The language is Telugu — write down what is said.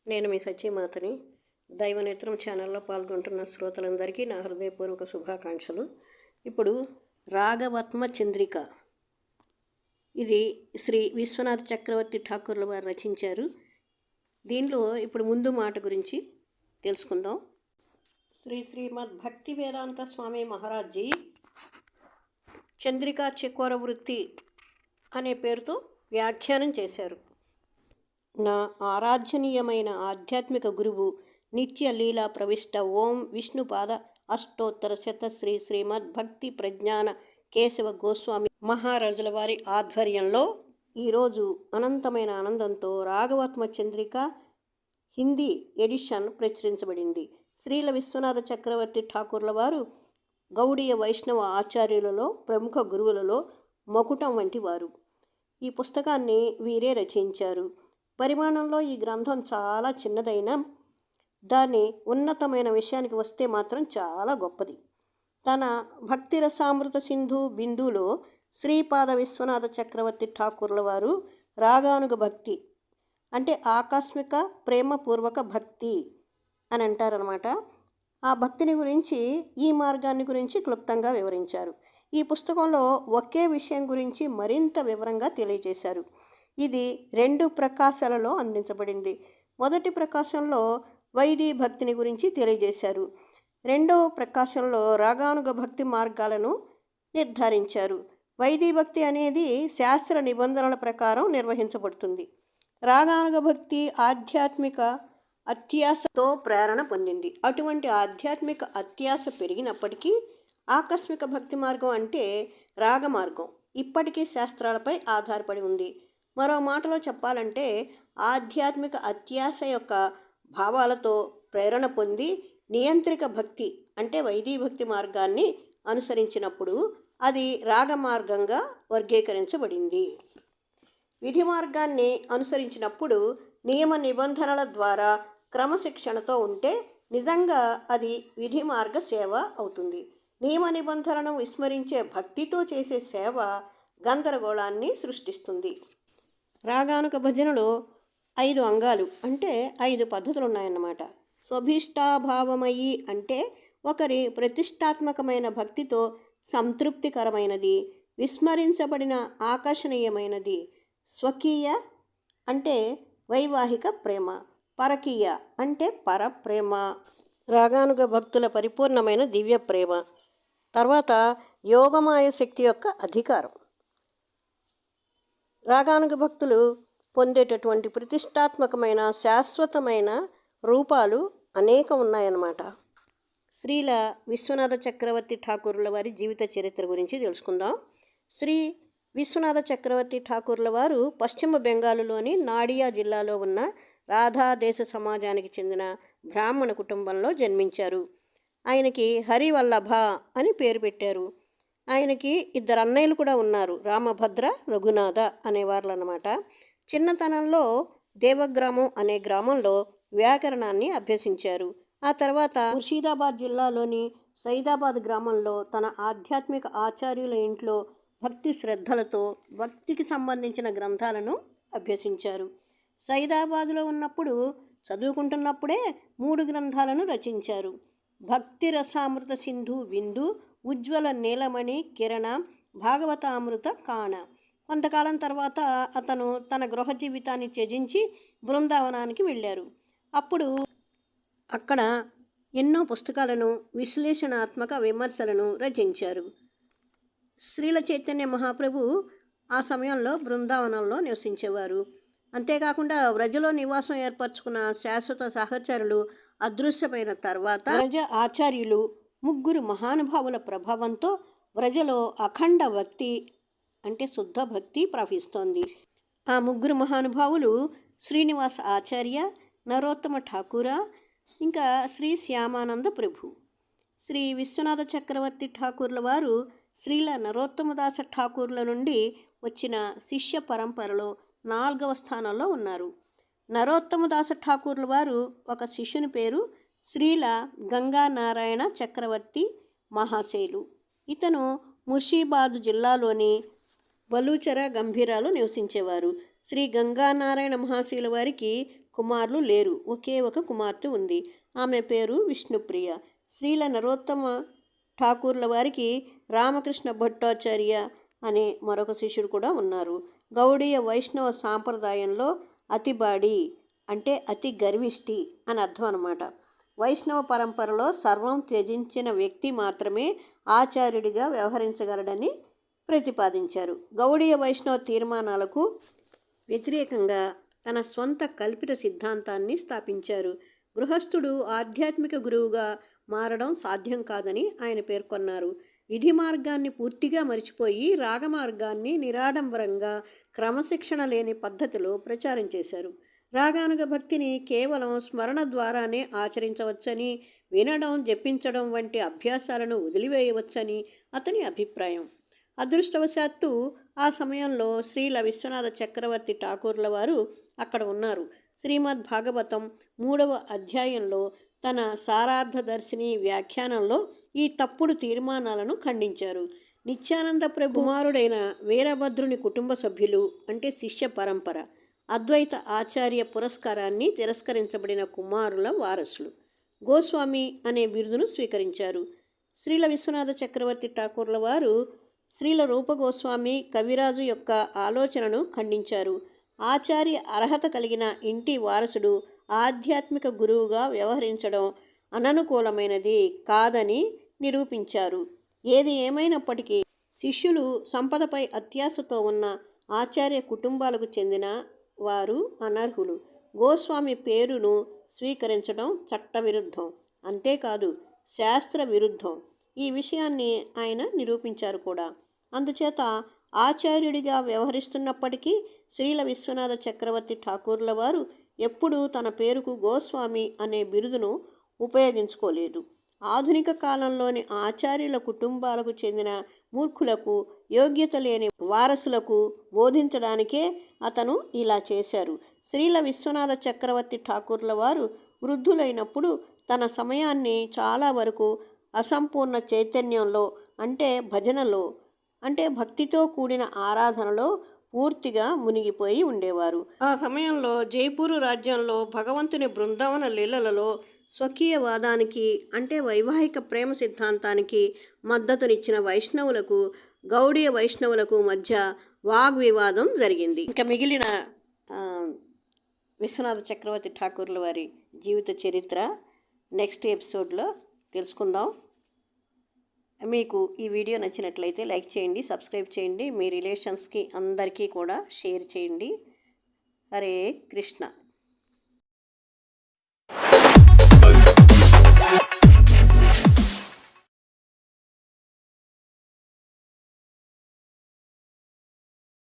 నేను మీ సత్యమాతని. దైవనేత్రం ఛానల్లో పాల్గొంటున్న శ్రోతలందరికీ నా హృదయపూర్వక శుభాకాంక్షలు. ఇప్పుడు రాగవత్మ చంద్రిక, ఇది శ్రీ విశ్వనాథ చక్రవర్తి ఠాకూర్ల వారు రచించారు. దీనిలో ఇప్పుడు ముందు మాట గురించి తెలుసుకుందాం. శ్రీమద్ భక్తి వేదాంత స్వామి మహారాజ్జీ చంద్రికా చకోర వృత్తి అనే పేరుతో వ్యాఖ్యానం చేశారు. నా ఆరాధ్యనీయమైన ఆధ్యాత్మిక గురువు నిత్య లీలా ప్రవిష్ట ఓం విష్ణుపాద అష్టోత్తర శత శ్రీమద్ భక్తి ప్రజ్ఞాన కేశవ గోస్వామి మహారాజుల వారి ఆధ్వర్యంలో ఈరోజు అనంతమైన ఆనందంతో రాగవత్మ చంద్రిక హిందీ ఎడిషన్ ప్రచురించబడింది. శ్రీల విశ్వనాథ చక్రవర్తి ఠాకూర్ల వారు గౌడీయ వైష్ణవ ఆచార్యులలో ప్రముఖ గురువులలో మకుటం వంటి వారు. ఈ పుస్తకాన్ని వీరే రచించారు. పరిమాణంలో ఈ గ్రంథం చాలా చిన్నదైనా దాని ఉన్నతమైన విషయానికి వస్తే మాత్రం చాలా గొప్పది. తన భక్తి రసామృత సింధు బిందులో శ్రీపాద విశ్వనాథ చక్రవర్తి ఠాకూర్ల వారు రాగానుగ భక్తి అంటే ఆకస్మిక ప్రేమపూర్వక భక్తి అని అంటారనమాట. ఆ భక్తిని గురించి, ఈ మార్గాన్ని గురించి క్లుప్తంగా వివరించారు. ఈ పుస్తకంలో ఒకే విషయం గురించి మరింత వివరంగా తెలియజేశారు. ఇది 2 ప్రకాశాలలో అందించబడింది. మొదటి ప్రకాశంలో వైదీ భక్తిని గురించి తెలియజేశారు. రెండవ ప్రకాశంలో రాగానుగ భక్తి మార్గాలను నిర్ధారించారు. వైదీ భక్తి అనేది శాస్త్ర నిబంధనల ప్రకారం నిర్వహించబడుతుంది. రాగానుగ భక్తి ఆధ్యాత్మిక అత్యాశతో ప్రేరణ పొందింది. అటువంటి ఆధ్యాత్మిక అత్యాశ పెరిగినప్పటికీ ఆకస్మిక భక్తి మార్గం అంటే రాగమార్గం ఇప్పటికీ శాస్త్రాలపై ఆధారపడి ఉంది. మరో మాటలో చెప్పాలంటే ఆధ్యాత్మిక అత్యాశ యొక్క భావాలతో ప్రేరణ పొంది నియంత్రిక భక్తి అంటే వైదీ భక్తి మార్గాన్ని అనుసరించినప్పుడు అది రాగమార్గంగా వర్గీకరించబడింది. విధి మార్గాన్ని అనుసరించినప్పుడు నియమ నిబంధనల ద్వారా క్రమశిక్షణతో ఉంటే నిజంగా అది విధి మార్గ సేవ అవుతుంది. నియమ నిబంధనలను విస్మరించే భక్తితో చేసే సేవ గందరగోళాన్ని సృష్టిస్తుంది. రాగానుక భజనలో 5 అంగాలు అంటే 5 పద్ధతులు ఉన్నాయన్నమాట. స్వభీష్టాభావమయి అంటే ఒకరి ప్రతిష్టాత్మకమైన భక్తితో సంతృప్తికరమైనది, విస్మరించబడిన ఆకర్షణీయమైనది. స్వకీయ అంటే వైవాహిక ప్రేమ, పరకీయ అంటే పరప్రేమ. రాగానుగ భక్తుల పరిపూర్ణమైన దివ్య ప్రేమ. తర్వాత యోగమాయ శక్తి యొక్క అధికారం. రాగానుగ భక్తులు పొందేటటువంటి ప్రతిష్టాత్మకమైన శాశ్వతమైన రూపాలు అనేకం ఉన్నాయన్నమాట. శ్రీల విశ్వనాథ చక్రవర్తి ఠాకూర్ల వారి జీవిత చరిత్ర గురించి తెలుసుకుందాం. శ్రీ విశ్వనాథ చక్రవర్తి ఠాకూర్ల వారు పశ్చిమ బెంగాలులోని నాడియా జిల్లాలో ఉన్న రాధా దేశ సమాజానికి చెందిన బ్రాహ్మణ కుటుంబంలో జన్మించారు. ఆయనకి హరివల్లభ అని పేరు పెట్టారు. ఆయనకి 2 అన్నయ్యలు కూడా ఉన్నారు, రామభద్ర, రఘునాథ అనేవాళ్ళు అన్నమాట. చిన్నతనంలో దేవగ్రామం అనే గ్రామంలో వ్యాకరణాన్ని అభ్యసించారు. ఆ తర్వాత ముర్షిదాబాద్ జిల్లాలోని సైదాబాద్ గ్రామంలో తన ఆధ్యాత్మిక ఆచార్యుల ఇంట్లో భక్తి శ్రద్ధలతో భక్తికి సంబంధించిన గ్రంథాలను అభ్యసించారు. సైదాబాద్లో ఉన్నప్పుడు చదువుకుంటున్నప్పుడే 3 గ్రంథాలను రచించారు. భక్తి రసామృత సింధు బిందు, ఉజ్వల నీలమణి కిరణ, భాగవతామృత కాణ. కొంతకాలం తర్వాత అతను తన గృహ జీవితాన్ని త్యజించి బృందావనానికి వెళ్ళారు. అప్పుడు అక్కడ ఎన్నో పుస్తకాలను, విశ్లేషణాత్మక విమర్శలను రచించారు. శ్రీల చైతన్య మహాప్రభు ఆ సమయంలో బృందావనంలో నివసించేవారు. అంతేకాకుండా వ్రజలో నివాసం ఏర్పరచుకున్న శాశ్వత సహచరులు అదృశ్యమైన తర్వాత వ్రజ ఆచార్యులు 3 మహానుభావుల ప్రభావంతో వ్రజలో అఖండ భక్తి అంటే శుద్ధ భక్తి ప్రవహిస్తోంది. ఆ 3 మహానుభావులు శ్రీనివాస ఆచార్య, నరోత్తమ ఠాకూర, ఇంకా శ్రీ శ్యామానంద ప్రభు. శ్రీ విశ్వనాథ చక్రవర్తి ఠాకూర్ల వారు శ్రీల నరోత్తమదాస ఠాకూర్ల నుండి వచ్చిన శిష్య పరంపరలో 4వ స్థానంలో ఉన్నారు. నరోత్తమదాస ఠాకూర్ల వారు ఒక శిష్యుని పేరు శ్రీల గంగానారాయణ చక్రవర్తి మహాశైలు. ఇతను ముర్షిదాబాద్ జిల్లాలోని బలూచర గంభీరాలో నివసించేవారు. శ్రీ గంగానారాయణ మహాశీల వారికి కుమారులు లేరు. ఒకే ఒక కుమార్తె ఉంది. ఆమె పేరు విష్ణుప్రియ. శ్రీల నరోత్తమ ఠాకూర్ల వారికి రామకృష్ణ భట్టాచార్య అనే మరొక శిష్యుడు కూడా ఉన్నారు. గౌడీయ వైష్ణవ సాంప్రదాయంలో అతిబాడి అంటే అతి గర్విష్టి అని అర్థం అన్నమాట. వైష్ణవ పరంపరలో సర్వం త్యజించిన వ్యక్తి మాత్రమే ఆచార్యుడిగా వ్యవహరించగలడని ప్రతిపాదించారు. గౌడీయ వైష్ణవ తీర్మానాలకు వ్యతిరేకంగా తన స్వంత కల్పిత సిద్ధాంతాన్ని స్థాపించారు. గృహస్థుడు ఆధ్యాత్మిక గురువుగా మారడం సాధ్యం కాదని ఆయన పేర్కొన్నారు. విధి మార్గాన్ని పూర్తిగా మరిచిపోయి రాగమార్గాన్ని నిరాడంబరంగా క్రమశిక్షణ లేని పద్ధతిలో ప్రచారం చేశారు. రాగానుగ భక్తిని కేవలం స్మరణ ద్వారానే ఆచరించవచ్చని, వినడం, జపించడం వంటి అభ్యాసాలను వదిలివేయవచ్చని అతని అభిప్రాయం. అదృష్టవశాత్తు ఆ సమయంలో శ్రీల విశ్వనాథ చక్రవర్తి ఠాకూర్ల వారు అక్కడ ఉన్నారు. శ్రీమద్ భాగవతం 3వ అధ్యాయంలో తన సారార్థదర్శిని వ్యాఖ్యానంలో ఈ తప్పుడు తీర్మానాలను ఖండించారు. నిత్యానంద ప్రభు కుమారుడైన వీరభద్రుని కుటుంబ సభ్యులు అంటే శిష్య పరంపర అద్వైత ఆచార్య పురస్కారాన్ని తిరస్కరించబడిన కుమారుల వారసులు గోస్వామి అనే బిరుదును స్వీకరించారు. శ్రీల విశ్వనాథ చక్రవర్తి ఠాకూర్ల వారు శ్రీల రూపగోస్వామి కవిరాజు యొక్క ఆలోచనను ఖండించారు. ఆచార్య అర్హత కలిగిన ఇంటి వారసుడు ఆధ్యాత్మిక గురువుగా వ్యవహరించడం అననుకూలమైనది కాదని నిరూపించారు. ఏది ఏమైనప్పటికీ శిష్యులు సంపదపై అత్యాశతో ఉన్న ఆచార్య కుటుంబాలకు చెందిన వారు అనర్హులు. గోస్వామి పేరును స్వీకరించడం చట్టవిరుద్ధం, అంతేకాదు శాస్త్ర విరుద్ధం. ఈ విషయాన్ని ఆయన నిరూపించారు కూడా. అందుచేత ఆచార్యుడిగా వ్యవహరిస్తున్నప్పటికీ శ్రీల విశ్వనాథ చక్రవర్తి ఠాకూర్ల వారు ఎప్పుడూ తన పేరుకు గోస్వామి అనే బిరుదును ఉపయోగించుకోలేదు. ఆధునిక కాలంలోని ఆచార్యుల కుటుంబాలకు చెందిన మూర్ఖులకు, యోగ్యత లేని వారసులకు బోధించడానికే అతను ఇలా చేశారు. శ్రీల విశ్వనాథ చక్రవర్తి ఠాకూర్ల వారు వృద్ధులైనప్పుడు తన సమయాన్ని చాలా వరకు అసంపూర్ణ చైతన్యంలో అంటే భజనలో అంటే భక్తితో కూడిన ఆరాధనలో పూర్తిగా మునిగిపోయి ఉండేవారు. ఆ సమయంలో జైపూరు రాజ్యంలో భగవంతుని బృందావన లీలలలో స్వకీయవాదానికి అంటే వైవాహిక ప్రేమ సిద్ధాంతానికి మద్దతునిచ్చిన వైష్ణవులకు, గౌడీయ వైష్ణవులకు మధ్య వాగ్వివాదం జరిగింది. ఇంకా మిగిలిన విశ్వనాథ చక్రవర్తి ఠాకూర్ల వారి జీవిత చరిత్ర నెక్స్ట్ ఎపిసోడ్లో తెలుసుకుందాం. మీకు ఈ వీడియో నచ్చినట్లయితే లైక్ చేయండి, సబ్స్క్రైబ్ చేయండి, మీ రిలేషన్స్కి అందరికీ కూడా షేర్ చేయండి. హరే కృష్ణ.